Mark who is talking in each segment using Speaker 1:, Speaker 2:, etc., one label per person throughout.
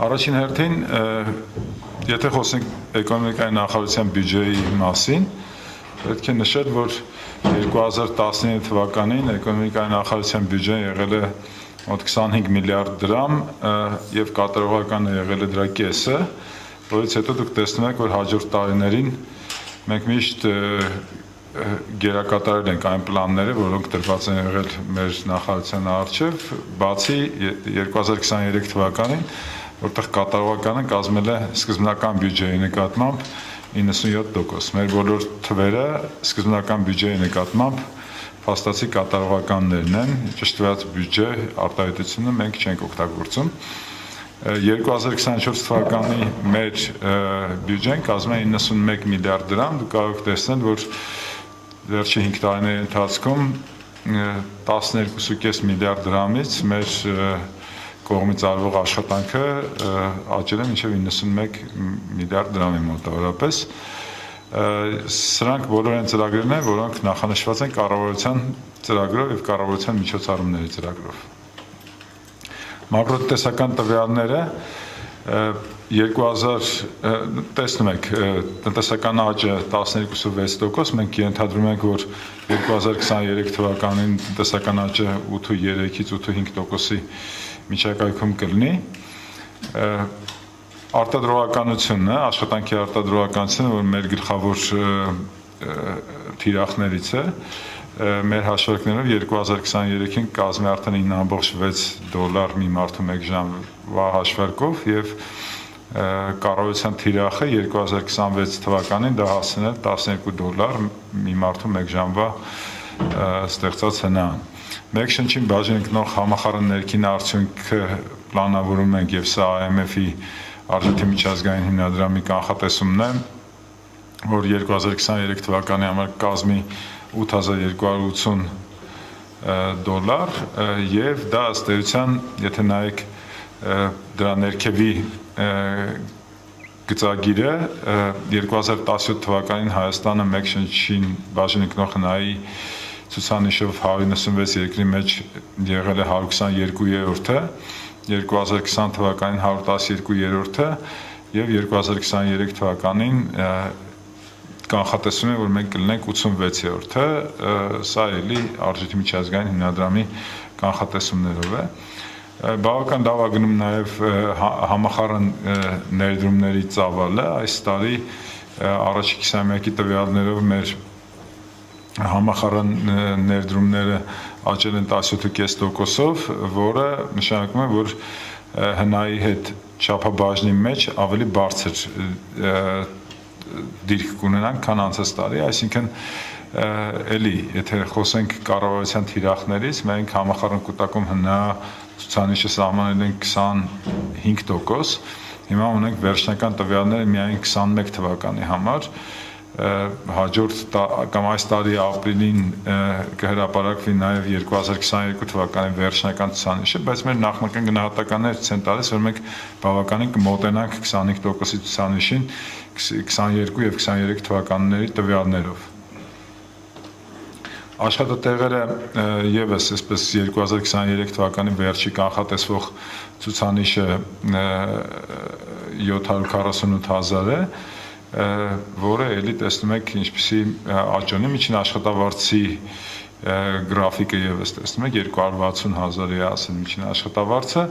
Speaker 1: Առաջին հերթին, եթե խոսենք էկոնոմիկայի նախարարության բյուջեի մասին, պետք է նշել, որ 2019 թվականին էկոնոմիկայի նախարարության բյուջեն եղել է մոտ 25 միլիարդ դրամ եւ կատարողականը եղել է դրա կեսը, որից հետո դուք տեսնում եք, որ հաջորդ տարիներին մենք միշտ գերակատարել ենք այն պլանները, որոնք դրված են եղել մեր նախարարության առջև, բացի 2023 թվականին, որտեղ կատարողականը կազմել է սկզբնական բյուջեի նկատմամբ 97%։ Մեր բոլոր թվերը սկզբնական բյուջեի նկատմամբ փաստացի կատարողականներն են, ճշտված բյուջե արտահայտությունը մենք չենք օգտագործում։ 2024 թվականի մեր բյուջեն կազմում է 91 միլիարդ դրամ, դուք կարող եք տեսնել, որ վերջի 5 տարիների ընթացքում 12.5 միլիարդ դրամից մեր կողմից արվող աշխատանքը աճել է մինչև 91 միլիարդ դրամի մոտավորապես։ Սրանք բոլոր այն ծրագրերն են, որոնք նախանշված են կառավարության ծրագրով եւ կառավարության միջոցառումների ծրագրով։ Մակրոտնտեսական տվյալները 2000 տեսնում եք, տնտեսական աճը 12.6%, մենք ենթադրում ենք, որ 2023 թվականին տնտեսական աճը 8.3-ից 8.5%-ի միջակայքում կլինի։ Արտադրողականությունը, աշխատանքի արտադրողականությունը, որ մեր գլխավոր թիրախներից է, մեր հաշվարկներով 2023-ին կազմի արդեն 9.6 դոլար մի մարդու մեկ ժամվա հաշվարկով եւ կառավարության թիրախը 2026 թվականին դա հասնել 12 դոլար մի մարդու մեկ ժամվա ստեղծած հնարան։ Մեկ շնչին բաժին ընկնող համախառն ներքին արդյունքը պլանավորում ենք եւ սա IMF-ի արժույթի միջազգային հիմնադրամի կանխատեսումն է, որ 2023 թվականի համար կազմի 8280 դոլար եւ դա ըստ էության, եթե նայեք դրա ներքևի գծագիրը 2017 թվականին Հայաստանը մեկ շնչին բաժին ընկնող հնայի ցուցանիշով 196 երկրի մեջ եղել է 122-րդը, 2020 թվականին 112-րդը եւ 2023 թվականին կանխատեսում է, որ մենք կլինենք 86-րդը, սա էլի արժույթի միջազգային հիմնադրամի կանխատեսումներով է։ Բավական լավ է գնում նաեւ համախառն ներդրումների ծավալը, այս տարի առաջի 21-ի տվյալներով մեր համախառն ներդրումները աճել են 17.5%-ով, որը նշանակում է, որ հնայի հետ չափաբաժնի մեջ ավելի բարձր դիրք կունենանք, քան անցած տարի, այսինքն էլի, եթե խոսենք կառավարության թիրախներից, մենք համախառն կուտակում հնա ցուցանիշը սահմանել ենք 25%, հիմա ունենք վերջնական տվյալները միայն 21 թվականի համար, հաջորդ կամ այս տարի ապրիլին կհրապարակվի նաև 2022 թվականի վերջնական ցուցանիշը, բայց մեր նախնական գնահատականները ցույց տալիս, որ մենք բավականին կմոտենանք 25%-ի ցուցանիշին 22 եւ 23 թվականների տվյալներով։ Աշխատատեղերը եւս այսպես 2023 թվականի վերջի կանխատեսվող ցուցանիշը 748,000 է, որը էլի տեսնում եք ինչպիսի աճոնի միջին աշխատավարձի գրաֆիկը եւս տեսնում եք 260,000-ի ասել միջին աշխատավարձը։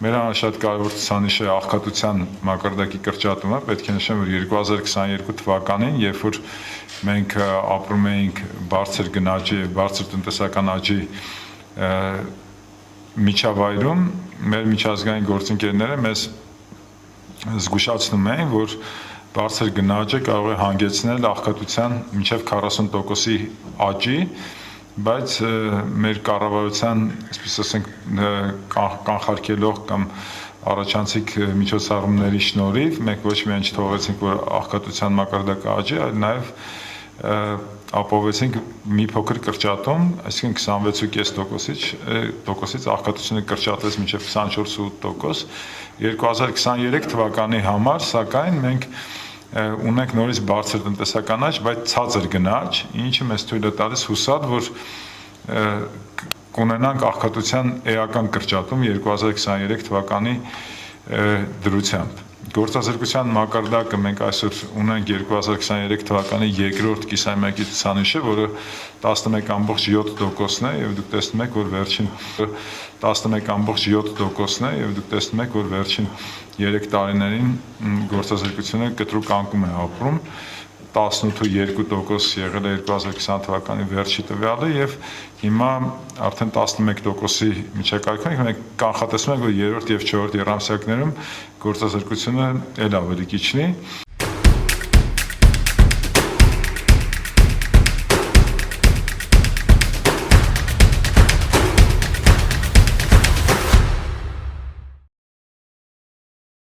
Speaker 1: Մեր համար շատ կարևոր ցուցանիշ է աղքատության մակարդակի կրճատումը, պետք է նշեմ, որ 2022 թվականին, երբ որ մենք ապրում էինք բարձր գնաճի եւ բարձր տնտեսական աճի միջավայրում, մեր միջազգային գործընկերները մեզ զգուշացնում էին, որ բարձր գնաճը կարող է հանգեցնել աղքատության մինչև 40%-ի աճի, բայց մեր կառավարության, այսպես ասենք, կանխարգելող կամ առաջանցիկ միջոցառումների շնորհիվ մենք ոչ միայն չթողեցինք, որ աղքատության մակարդակը աճի, այլ նաև ապահովեցինք մի փոքր կրճատում, այսինքն 26.5%-ից աղքատությունը կրճատվեց մինչև 24.8%։ 2023 թվականի համար, սակայն մենք ունենք նորից բարձր տնտեսական աճ, բայց ցածր գնաճ, ինչը մեզ թույլ է տալիս հուսալ, որ կունենանք աղքատության էական կրճատում 2023 թվականի դրությամբ։ Գործազրկության մակարդակը մենք այսօր ունենք 2023 թվականի երկրորդ կիսամյակի ցուցանիշը, որը 11.7%-ն է, եւ դուք տեսնում եք, որ վերջին 11.7%-ն է, եւ դուք տեսնում եք, որ վերջին 3 տարիներին գործազրկությունը կտրուկ անկում է ապրում։ 18.2% եղել է 2020 թվականի վերջի տվյալը եւ հիմա արդեն 11%-ի միջակայքում ենք, մենք կանխատեսում ենք, որ երրորդ եւ չորրորդ եռամսյակներում գործազրկությունը ել ավելի քիչ լինի։